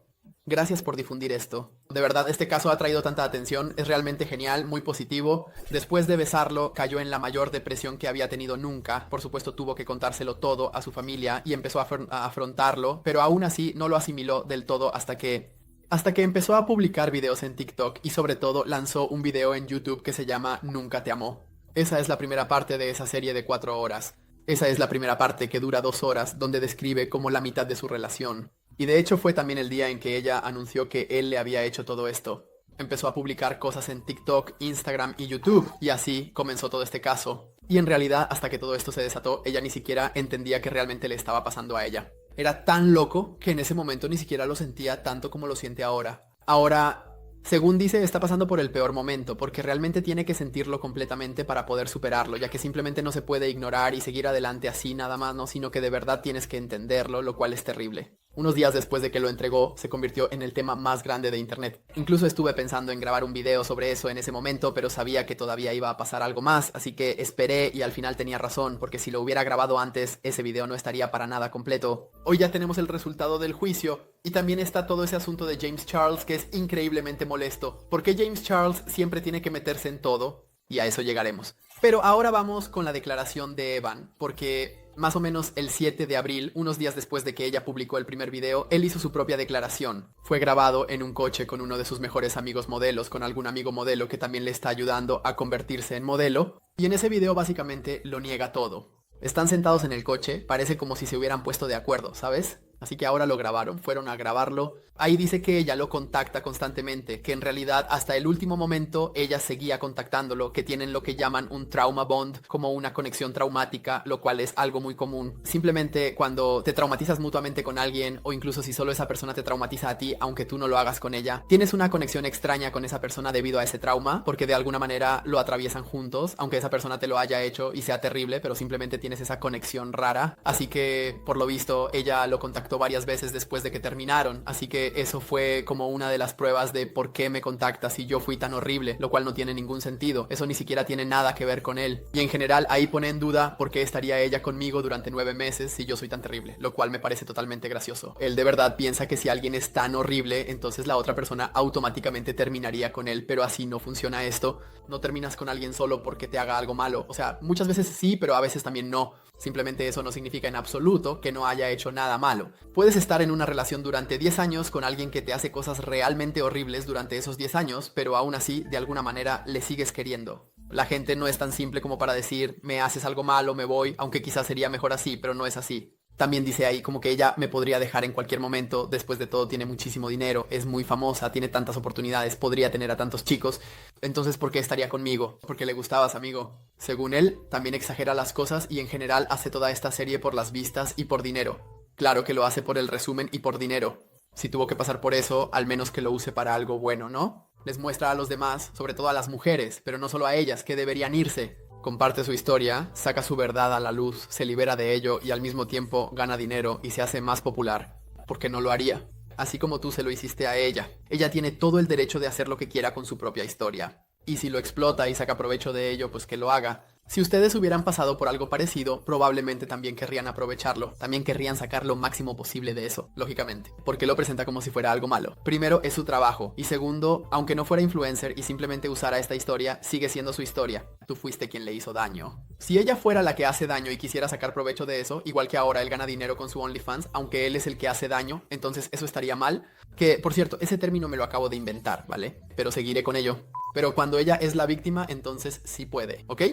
Gracias por difundir esto. De verdad, este caso ha traído tanta atención, es realmente genial, muy positivo. Después de besarlo, cayó en la mayor depresión que había tenido nunca. Por supuesto, tuvo que contárselo todo a su familia y empezó a afrontarlo, pero aún así no lo asimiló del todo hasta que Hasta que empezó a publicar videos en TikTok y sobre todo lanzó un video en YouTube que se llama Nunca te amó. Esa es la primera parte de esa serie de 4 horas. Esa es la primera parte que dura 2 horas, donde describe como la mitad de su relación. Y de hecho fue también el día en que ella anunció que él le había hecho todo esto. Empezó a publicar cosas en TikTok, Instagram y YouTube, y así comenzó todo este caso. Y en realidad, hasta que todo esto se desató, ella ni siquiera entendía qué realmente le estaba pasando a ella. Era tan loco que en ese momento ni siquiera lo sentía tanto como lo siente ahora. Ahora, según dice, está pasando por el peor momento, porque realmente tiene que sentirlo completamente para poder superarlo, ya que simplemente no se puede ignorar y seguir adelante así nada más, ¿no? Sino que de verdad tienes que entenderlo, lo cual es terrible. Unos días después de que lo entregó, se convirtió en el tema más grande de internet. Incluso estuve pensando en grabar un video sobre eso en ese momento, pero sabía que todavía iba a pasar algo más, así que esperé y al final tenía razón, porque si lo hubiera grabado antes, ese video no estaría para nada completo. Hoy ya tenemos el resultado del juicio, y también está todo ese asunto de James Charles que es increíblemente molesto. ¿Por qué James Charles siempre tiene que meterse en todo? Y a eso llegaremos. Pero ahora vamos con la declaración de Evan, porque más o menos el 7 de abril, unos días después de que ella publicó el primer video, él hizo su propia declaración. Fue grabado en un coche con uno de sus mejores amigos modelos, con algún amigo modelo que también le está ayudando a convertirse en modelo. Y en ese video básicamente lo niega todo. Están sentados en el coche, parece como si se hubieran puesto de acuerdo, ¿sabes? Así que ahora lo grabaron, fueron a grabarlo. Ahí dice que ella lo contacta constantemente, que en realidad hasta el último momento ella seguía contactándolo, que tienen lo que llaman un trauma bond, como una conexión traumática, lo cual es algo muy común. Simplemente cuando te traumatizas mutuamente con alguien, o incluso si solo esa persona te traumatiza a ti, aunque tú no lo hagas con ella, tienes una conexión extraña con esa persona debido a ese trauma, porque de alguna manera lo atraviesan juntos, aunque esa persona te lo haya hecho y sea terrible, pero simplemente tienes esa conexión rara. Así que, por lo visto, ella lo contactó varias veces después de que terminaron, así que eso fue como una de las pruebas de por qué me contactas si yo fui tan horrible, lo cual no tiene ningún sentido. Eso ni siquiera tiene nada que ver con él. Y en general ahí pone en duda por qué estaría ella conmigo durante 9 meses si yo soy tan terrible, lo cual me parece totalmente gracioso. Él de verdad piensa que si alguien es tan horrible, entonces la otra persona automáticamente terminaría con él, pero así no funciona esto. No terminas con alguien solo porque te haga algo malo. O sea, muchas veces sí, pero a veces también no. Simplemente eso no significa en absoluto que no haya hecho nada malo. Puedes estar en una relación durante 10 años con alguien que te hace cosas realmente horribles durante esos 10 años, pero aún así, de alguna manera, le sigues queriendo. La gente no es tan simple como para decir, me haces algo malo, me voy, aunque quizás sería mejor así, pero no es así. También dice ahí como que ella me podría dejar en cualquier momento, después de todo tiene muchísimo dinero, es muy famosa, tiene tantas oportunidades, podría tener a tantos chicos, entonces ¿por qué estaría conmigo? Porque le gustabas, amigo. Según él, también exagera las cosas y en general hace toda esta serie por las vistas y por dinero. Claro que lo hace por el resumen y por dinero. Si tuvo que pasar por eso, al menos que lo use para algo bueno, ¿no? Les muestra a los demás, sobre todo a las mujeres, pero no solo a ellas, que deberían irse. Comparte su historia, saca su verdad a la luz, se libera de ello y al mismo tiempo gana dinero y se hace más popular. Porque no lo haría. Así como tú se lo hiciste a ella. Ella tiene todo el derecho de hacer lo que quiera con su propia historia. Y si lo explota y saca provecho de ello, pues que lo haga. Si ustedes hubieran pasado por algo parecido, probablemente también querrían aprovecharlo. También querrían sacar lo máximo posible de eso, lógicamente. Porque lo presenta como si fuera algo malo. Primero, es su trabajo. Y segundo, aunque no fuera influencer y simplemente usara esta historia, sigue siendo su historia. Tú fuiste quien le hizo daño. Si ella fuera la que hace daño y quisiera sacar provecho de eso, igual que ahora él gana dinero con su OnlyFans, aunque él es el que hace daño, entonces eso estaría mal. Que, por cierto, ese término me lo acabo de inventar, ¿vale? Pero seguiré con ello. Pero cuando ella es la víctima, entonces sí puede, ¿ok?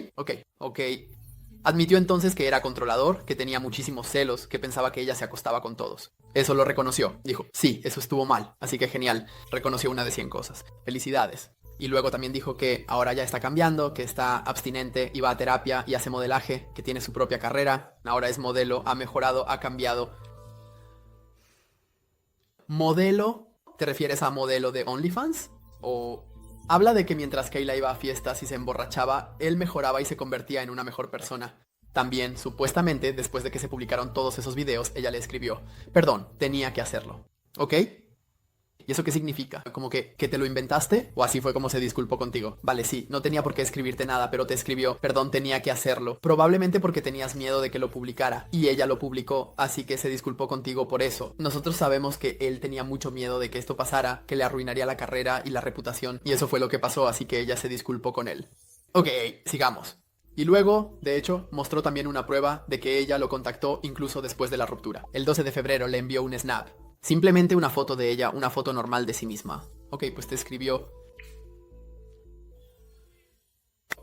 Ok. Admitió entonces que era controlador, que tenía muchísimos celos, que pensaba que ella se acostaba con todos. Eso lo reconoció. Dijo, sí, eso estuvo mal, así que genial. Reconoció una de 100 cosas. Felicidades. Y luego también dijo que ahora ya está cambiando, que está abstinente y va a terapia y hace modelaje, que tiene su propia carrera. Ahora es modelo, ha mejorado, ha cambiado. ¿Modelo? ¿Te refieres a modelo de OnlyFans? ¿O...? Habla de que mientras Kayla iba a fiestas y se emborrachaba, él mejoraba y se convertía en una mejor persona. También, supuestamente, después de que se publicaron todos esos videos, ella le escribió, perdón, tenía que hacerlo. ¿Ok? ¿Y eso qué significa? ¿Como que te lo inventaste? ¿O así fue como se disculpó contigo? Vale, sí, no tenía por qué escribirte nada, pero te escribió, perdón, tenía que hacerlo. Probablemente porque tenías miedo de que lo publicara. Y ella lo publicó, así que se disculpó contigo por eso. Nosotros sabemos que él tenía mucho miedo de que esto pasara, que le arruinaría la carrera y la reputación. Y eso fue lo que pasó, así que ella se disculpó con él. Ok, sigamos. Y luego, de hecho, mostró también una prueba de que ella lo contactó incluso después de la ruptura. El 12 de febrero le envió un snap. Simplemente una foto de ella, una foto normal de sí misma. Ok, pues te escribió: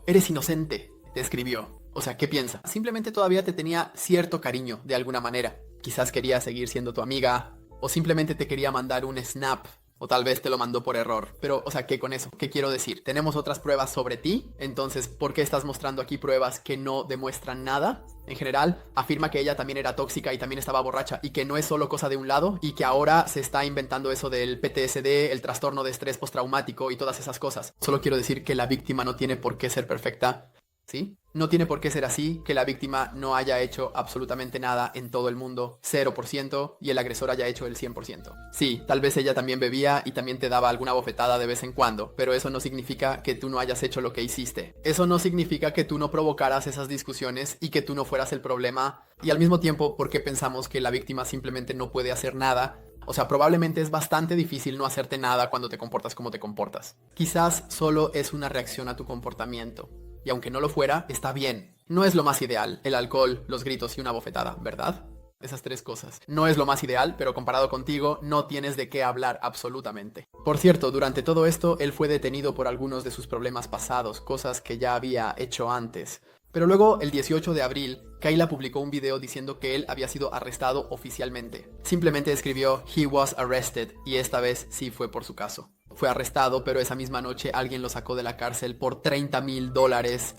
eres inocente, te escribió. O sea, ¿qué piensa? Simplemente todavía te tenía cierto cariño, de alguna manera. Quizás quería seguir siendo tu amiga, o simplemente te quería mandar un snap, o tal vez te lo mandó por error. Pero, o sea, ¿qué con eso? ¿Qué quiero decir? Tenemos otras pruebas sobre ti, entonces, ¿por qué estás mostrando aquí pruebas que no demuestran nada? En general, afirma que ella también era tóxica y también estaba borracha, y que no es solo cosa de un lado, y que ahora se está inventando eso del PTSD, el trastorno de estrés postraumático y todas esas cosas. Solo quiero decir que la víctima no tiene por qué ser perfecta, ¿sí? No tiene por qué ser así, que la víctima no haya hecho absolutamente nada en todo el mundo, 0%, y el agresor haya hecho el 100%. Sí, tal vez ella también bebía y también te daba alguna bofetada de vez en cuando, pero eso no significa que tú no hayas hecho lo que hiciste. Eso no significa que tú no provocaras esas discusiones y que tú no fueras el problema. Y al mismo tiempo, ¿por qué pensamos que la víctima simplemente no puede hacer nada? O sea, probablemente es bastante difícil no hacerte nada cuando te comportas como te comportas. Quizás solo es una reacción a tu comportamiento. Y aunque no lo fuera, está bien. No es lo más ideal, el alcohol, los gritos y una bofetada, ¿verdad? Esas tres cosas. No es lo más ideal, pero comparado contigo, no tienes de qué hablar absolutamente. Por cierto, durante todo esto, él fue detenido por algunos de sus problemas pasados, cosas que ya había hecho antes. Pero luego, el 18 de abril, Kayla publicó un video diciendo que él había sido arrestado oficialmente. Simplemente escribió "He was arrested", y esta vez sí fue por su caso. Fue arrestado, pero esa misma noche alguien lo sacó de la cárcel por $30,000.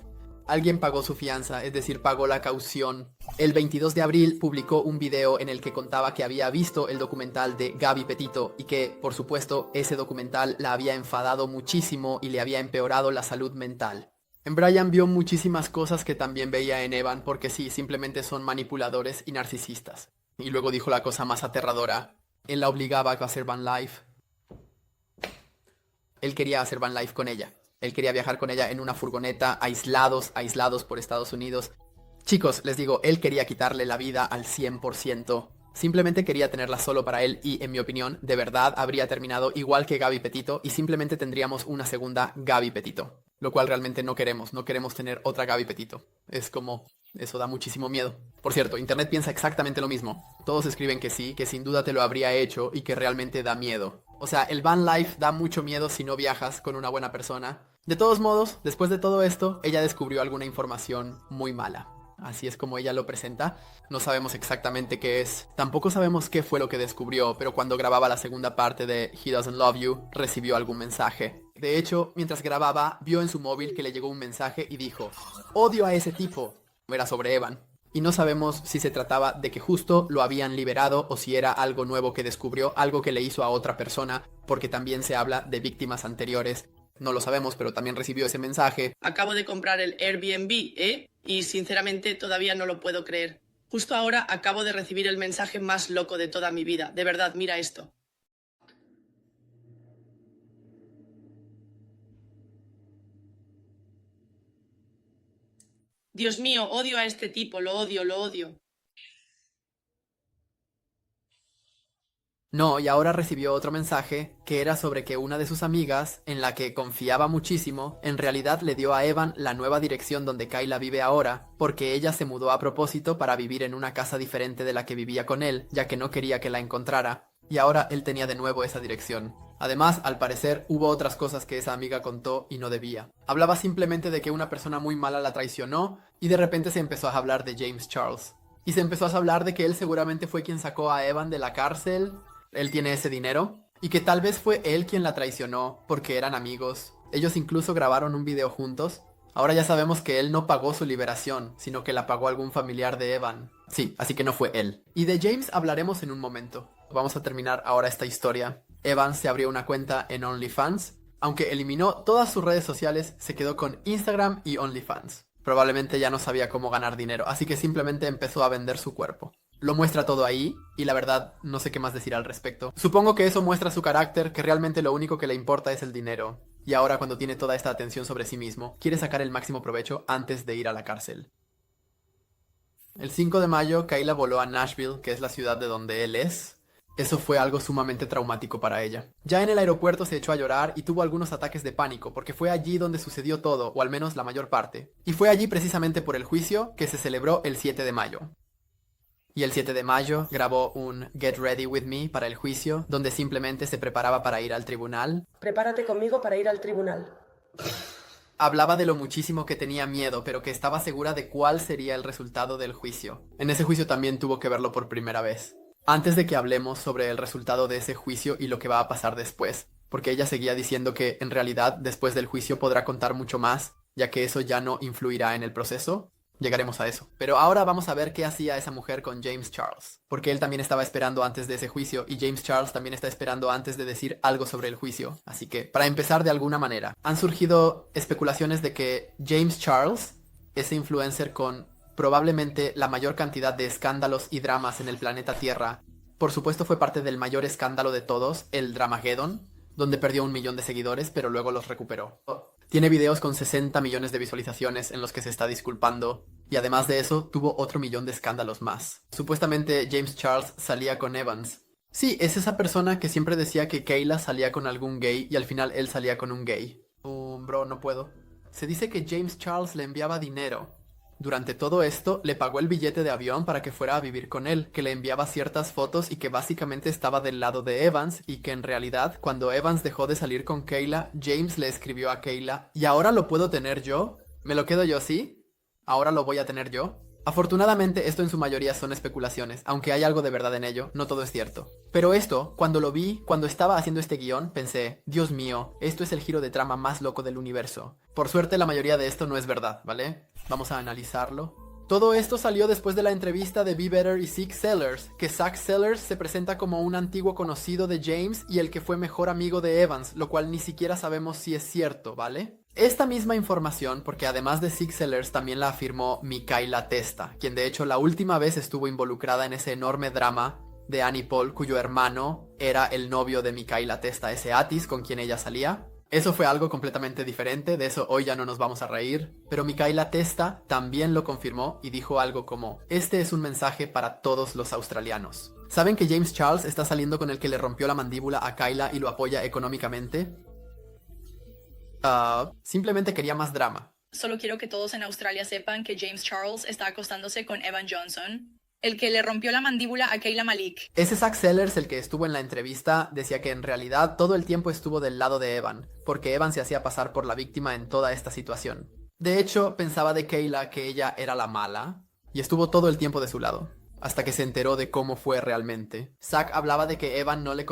Alguien pagó su fianza, es decir, pagó la caución. El 22 de abril publicó un video en el que contaba que había visto el documental de Gabby Petito y que, por supuesto, ese documental la había enfadado muchísimo y le había empeorado la salud mental. En Brian vio muchísimas cosas que también veía en Evan, porque sí, simplemente son manipuladores y narcisistas. Y luego dijo la cosa más aterradora: él la obligaba a hacer van life. Él quería hacer van life con ella. Él quería viajar con ella en una furgoneta, aislados por Estados Unidos. Chicos, les digo, él quería quitarle la vida al 100%. Simplemente quería tenerla solo para él y, en mi opinión, de verdad habría terminado igual que Gabby Petito y simplemente tendríamos una segunda Gabby Petito. Lo cual realmente no queremos tener otra Gabby Petito. Es como... eso da muchísimo miedo. Por cierto, internet piensa exactamente lo mismo. Todos escriben que sí, que sin duda te lo habría hecho y que realmente da miedo. O sea, el van life da mucho miedo si no viajas con una buena persona. De todos modos, después de todo esto, ella descubrió alguna información muy mala. Así es como ella lo presenta. No sabemos exactamente qué es. Tampoco sabemos qué fue lo que descubrió, pero cuando grababa la segunda parte de He Doesn't Love You, recibió algún mensaje. De hecho, mientras grababa, vio en su móvil que le llegó un mensaje y dijo: "Odio a ese tipo". Era sobre Evan. Y no sabemos si se trataba de que justo lo habían liberado o si era algo nuevo que descubrió, algo que le hizo a otra persona, porque también se habla de víctimas anteriores. No lo sabemos, pero también recibió ese mensaje. Acabo de comprar el Airbnb, y sinceramente todavía no lo puedo creer. Justo ahora acabo de recibir el mensaje más loco de toda mi vida. De verdad, mira esto. Dios mío, odio a este tipo, lo odio, lo odio. No, y ahora recibió otro mensaje que era sobre que una de sus amigas, en la que confiaba muchísimo, en realidad le dio a Evan la nueva dirección donde Kayla vive ahora, porque ella se mudó a propósito para vivir en una casa diferente de la que vivía con él, ya que no quería que la encontrara, y ahora él tenía de nuevo esa dirección. Además, al parecer, hubo otras cosas que esa amiga contó y no debía. Hablaba simplemente de que una persona muy mala la traicionó, y de repente se empezó a hablar de James Charles. Y se empezó a hablar de que él seguramente fue quien sacó a Evan de la cárcel. Él tiene ese dinero. Y que tal vez fue él quien la traicionó porque eran amigos. Ellos incluso grabaron un video juntos. Ahora ya sabemos que él no pagó su liberación, sino que la pagó algún familiar de Evan. Sí, así que no fue él. Y de James hablaremos en un momento. Vamos a terminar ahora esta historia. Evan se abrió una cuenta en OnlyFans. Aunque eliminó todas sus redes sociales, se quedó con Instagram y OnlyFans. Probablemente ya no sabía cómo ganar dinero, así que simplemente empezó a vender su cuerpo. Lo muestra todo ahí, y la verdad no sé qué más decir al respecto. Supongo que eso muestra su carácter, que realmente lo único que le importa es el dinero. Y ahora, cuando tiene toda esta atención sobre sí mismo, quiere sacar el máximo provecho antes de ir a la cárcel. El 5 de mayo, Kayla voló a Nashville, que es la ciudad de donde él es. Eso fue algo sumamente traumático para ella. Ya en el aeropuerto se echó a llorar y tuvo algunos ataques de pánico, porque fue allí donde sucedió todo, o al menos la mayor parte. Y fue allí precisamente por el juicio que se celebró el 7 de mayo. Y el 7 de mayo grabó un Get Ready With Me para el juicio, donde simplemente se preparaba para ir al tribunal. Prepárate conmigo para ir al tribunal. Hablaba de lo muchísimo que tenía miedo, pero que estaba segura de cuál sería el resultado del juicio. En ese juicio también tuvo que verlo por primera vez. Antes de que hablemos sobre el resultado de ese juicio y lo que va a pasar después, porque ella seguía diciendo que en realidad después del juicio podrá contar mucho más, ya que eso ya no influirá en el proceso. Llegaremos a eso. Pero ahora vamos a ver qué hacía esa mujer con James Charles. Porque él también estaba esperando antes de ese juicio y James Charles también está esperando antes de decir algo sobre el juicio. Así que, para empezar de alguna manera, han surgido especulaciones de que James Charles, ese influencer con probablemente la mayor cantidad de escándalos y dramas en el planeta Tierra, por supuesto fue parte del mayor escándalo de todos, el Dramageddon, donde perdió 1 millón de seguidores, pero luego los recuperó. Tiene videos con 60 millones de visualizaciones en los que se está disculpando, y además de eso, tuvo otro 1 millón de escándalos más. Supuestamente James Charles salía con Evans. Sí, es esa persona que siempre decía que Kayla salía con algún gay y al final él salía con un gay. Bro, no puedo. Se dice que James Charles le enviaba dinero. Durante todo esto, le pagó el billete de avión para que fuera a vivir con él, que le enviaba ciertas fotos y que básicamente estaba del lado de Evans, y que en realidad, cuando Evans dejó de salir con Kayla, James le escribió a Kayla: ¿y ahora lo puedo tener yo? ¿Me lo quedo yo, sí? ¿Ahora lo voy a tener yo? Afortunadamente, esto en su mayoría son especulaciones, aunque hay algo de verdad en ello, no todo es cierto. Pero esto, cuando lo vi, cuando estaba haciendo este guión, pensé: Dios mío, esto es el giro de trama más loco del universo. Por suerte, la mayoría de esto no es verdad, ¿vale? Vamos a analizarlo. Todo esto salió después de la entrevista de Be Better y Zach Sellers, que Zach Sellers se presenta como un antiguo conocido de James y el que fue mejor amigo de Evans, lo cual ni siquiera sabemos si es cierto, ¿vale? Esta misma información, porque además de Zach Sellers también la afirmó Micaela Testa, quien de hecho la última vez estuvo involucrada en ese enorme drama de Annie Paul, cuyo hermano era el novio de Micaela Testa, ese Atis con quien ella salía. Eso fue algo completamente diferente, de eso hoy ya no nos vamos a reír, pero Micaela Testa también lo confirmó y dijo algo como: este es un mensaje para todos los australianos. ¿Saben que James Charles está saliendo con el que le rompió la mandíbula a Kayla y lo apoya económicamente? Simplemente quería más drama. Solo quiero que todos en Australia sepan que James Charles está acostándose con Evan Johnson, el que le rompió la mandíbula a Kayla Malik. Ese Zach Sellers, el que estuvo en la entrevista, decía que en realidad todo el tiempo estuvo del lado de Evan, porque Evan se hacía pasar por la víctima en toda esta situación. De hecho, pensaba de Kayla que ella era la mala, y estuvo todo el tiempo de su lado, hasta que se enteró de cómo fue realmente. Zach hablaba de que Evan no le